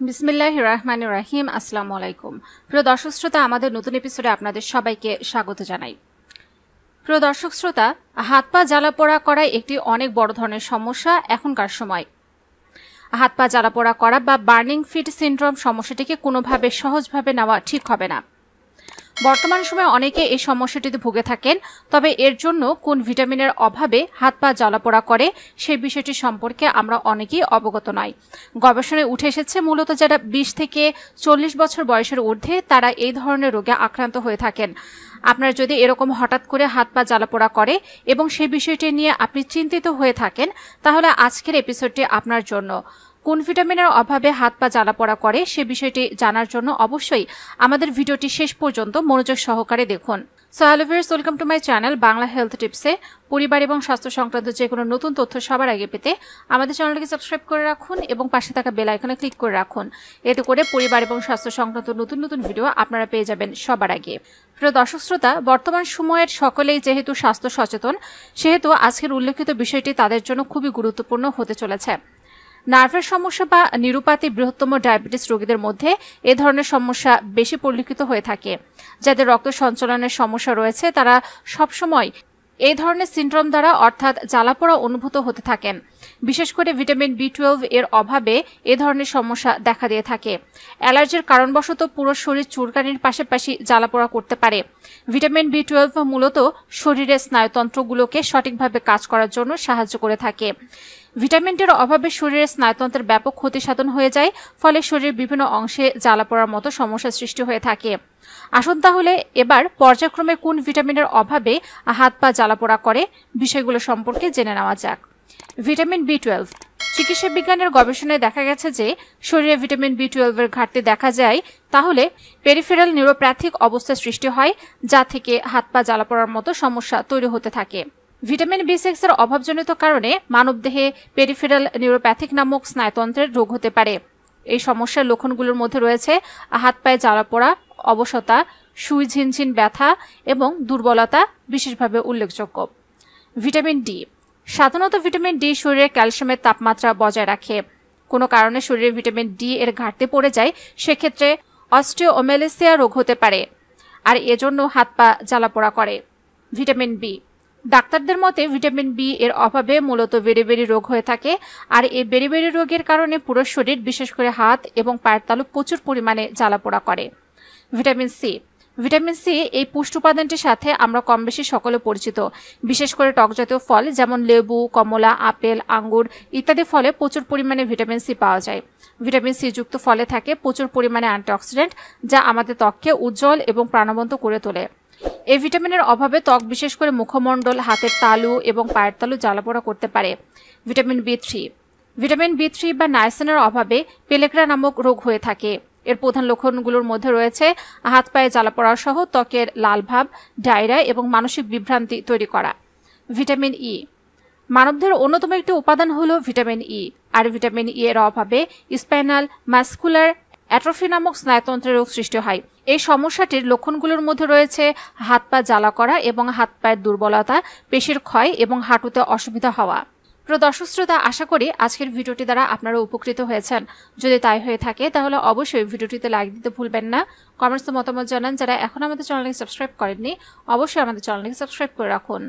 বিসমিল্লাহির রহমানির রহিম। আসসালামু আলাইকুম। প্রিয় দর্শক শ্রোতা, আমাদের নতুন এপিসোডে আপনাদের সবাইকে স্বাগত জানাই। প্রিয় দর্শক শ্রোতা, হাত পা জ্বালা পোড়া করা একটি অনেক বড় ধরনের সমস্যা এখনকার সময়। হাত পা জ্বালা পোড়া করা বা বার্নিং ফিট সিনড্রোম সমস্যাটিকে কোনোভাবে সহজভাবে নেওয়া ঠিক হবে না। বর্তমান সময়ে অনেকে এই সমস্যাটিতে ভুগে থাকেন, তবে এর জন্য কোন ভিটামিনের অভাবে হাত পা জ্বালা পোড়া করে সেই বিষয়টি সম্পর্কে আমরা অনেকেই অবগত নই। গবেষণায় উঠে এসেছে মূলত যারা 20 থেকে 40 বছর বয়সের ঊর্ধ্বে তারা এই ধরনের রোগে আক্রান্ত হয়ে থাকেন। আপনার যদি এরকম হঠাৎ করে হাত পা জ্বালা পোড়া করে এবং সেই বিষয়টি নিয়ে আপনি চিন্তিত হয়ে থাকেন, তাহলে আজকের এপিসোডটি আপনার জন্য। কোন ভিটামিনের অভাবে হাত পা জ্বালা পোড়া করে সে বিষয়টি জানার জন্য অবশ্যই আমাদের ভিডিওটি শেষ পর্যন্ত মনোযোগ সহকারে দেখুন। So hello viewers, welcome to my channel Bangla health টিপসে। পরিবার এবং স্বাস্থ্য সংক্রান্ত যে কোনো নতুন তথ্য সবার আগে পেতে আমাদের চ্যানেলটিকে সাবস্ক্রাইব করে রাখুন এবং পাশে থাকা বেল আইকনে ক্লিক করে রাখুন। এতে করে পরিবার এবং স্বাস্থ্য সংক্রান্ত নতুন নতুন ভিডিও আপনারা পেয়ে যাবেন সবার আগে। প্রিয় দর্শক শ্রোতা, বর্তমান সময়ের সকলেই যেহেতু স্বাস্থ্য সচেতন, সেহেতু আজকের উল্লেখিত বিষয়টি তাদের জন্য খুবই গুরুত্বপূর্ণ হতে চলেছে। নার্ভের সমস্যা বা নিরুপাতি বৃহত্তম ডায়াবেটিস রোগীদের মধ্যে এ ধরনের সমস্যা বেশি পরিলক্ষিত হয়ে থাকে। যাদের রক্ত সঞ্চালনের সমস্যা রয়েছে তারা সবসময় এই ধরনের সিনড্রোম দ্বারা অর্থাৎ জ্বালাপোড়া অনুভূত হতে থাকেন। বিশেষ করে ভিটামিন B12 এর অভাবে এ ধরনের সমস্যা দেখা দিয়ে থাকে। অ্যালার্জির কারণবশত পুরো শরীর চুলকানির পাশাপাশি জ্বালাপোড়া করতে পারে। ভিটামিন B12 মূলত শরীরের স্নায়ুতন্ত্রগুলোকে সঠিকভাবে কাজ করার জন্য সাহায্য করে থাকে। ভিটামিনটির অভাবে শরীরের স্নায়ুতন্ত্রের ব্যাপক ক্ষতি সাধন হয়ে যায়, ফলে শরীরের বিভিন্ন অংশে জ্বালা পোড়ার মতো সমস্যার সৃষ্টি হয়ে থাকে। আসুন তাহলে এবার পর্যায়ক্রমে কোন ভিটামিনের অভাবে হাত পা জ্বালা পোড়া করে বিষয়গুলো সম্পর্কে জেনে নেওয়া যাক। Vitamin B12। চিকিৎসা বিজ্ঞানের গবেষণায় দেখা গেছে যে শরীরে ভিটামিন B12 এর ঘাটতি দেখা যায়, তাহলে পেরিফেরাল নিউরোপ্যাথিক অবস্থার সৃষ্টি হয়, যা থেকে হাত পা জ্বালা পোড়ার মতো সমস্যা তৈরি হতে থাকে। ভিটামিন B6 এর অভাবজনিত কারণে মানবদেহে পেরিফেরাল নিউরোপ্যাথিক নামক স্নায়ুতন্ত্রের রোগ হতে পারে। এই সমস্যার লক্ষণগুলোর মধ্যে রয়েছে হাত পায়ে জ্বালা পোড়া, অবসতা, সুই ঝিনঝিন ব্যথা এবং দুর্বলতা বিশেষভাবে উল্লেখযোগ্য। Vitamin D. সাধারণত ভিটামিন ডি শরীরে ক্যালসিয়ামের তাপমাত্রা বজায় রাখে। কোনো কারণে শরীরে ভিটামিন ডি এর ঘাটতি পড়ে যায়, সেক্ষেত্রে অস্টিওমেলাসিয়া রোগ হতে পারে, আর এজন্য হাত পা জ্বালা পোড়া করে। Vitamin B. ডাক্তারদের মতে ভিটামিন বি এর অভাবে মূলত বেরিবেরি রোগ হয়ে থাকে, আর এই বেরিবেরি রোগের কারণে পুরো শরীর বিশেষ করে হাত এবং পায়ের তালু প্রচুর পরিমাণে জ্বালা পোড়া করে। Vitamin C. ভিটামিন সি এই পুষ্টি উপাদানটির সাথে আমরা কম বেশি সকলে পরিচিত। বিশেষ করে টকজাতীয় ফল যেমন লেবু, কমলা, আপেল, আঙ্গুর ইত্যাদি ফলে প্রচুর পরিমাণে ভিটামিন সি পাওয়া যায়। ভিটামিন সি যুক্ত ফলে থাকে প্রচুর পরিমাণে অ্যান্টিঅক্সিডেন্ট, যা আমাদের ত্বককে উজ্জ্বল এবং প্রাণবন্ত করে তোলে। এই ভিটামিনের অভাবে ত্বক বিশেষ করে মুখমণ্ডল, হাতের তালু এবং পায়ের তালু জ্বালাপোড়া করতে পারে। Vitamin B3। ভিটামিন B3 বা নাইসিনের অভাবে পেলেগ্রা নামক রোগ হয়ে থাকে। এর প্রধান লক্ষণগুলোর মধ্যে রয়েছে হাত পায়ে জ্বালাপোড়া সহ ত্বকের লাল ভাব, ডায়রিয়া এবং মানসিক বিভ্রান্তি তৈরি করা। Vitamin E. মানবদেহের অন্যতম একটি উপাদান হল ভিটামিন ই, আর ভিটামিন ই এর অভাবে স্পাইনাল মাস্কুলার অ্যাট্রফি নামক স্নায়ুতন্ত্রের রোগ সৃষ্টি হয়। এই সমস্যাটির লক্ষণগুলোর মধ্যে রয়েছে হাত পা জ্বালা করা এবং হাত পায়ের দুর্বলতা, পেশির ক্ষয় এবং হাঁটুতে অসুবিধা হওয়া। প্রিয় দর্শক শ্রোতা, আশা করি আজকের ভিডিওটি দ্বারা আপনারা উপকৃত হয়েছেন। যদি তাই হয়ে থাকে তাহলে অবশ্যই ভিডিওটিতে লাইক দিতে ভুলবেন না। কমেন্টসে মতামত জানান। যারা এখন আমাদের চ্যানেলকে সাবস্ক্রাইব করেননি অবশ্যই আমাদের চ্যানেলকে সাবস্ক্রাইব করে রাখুন।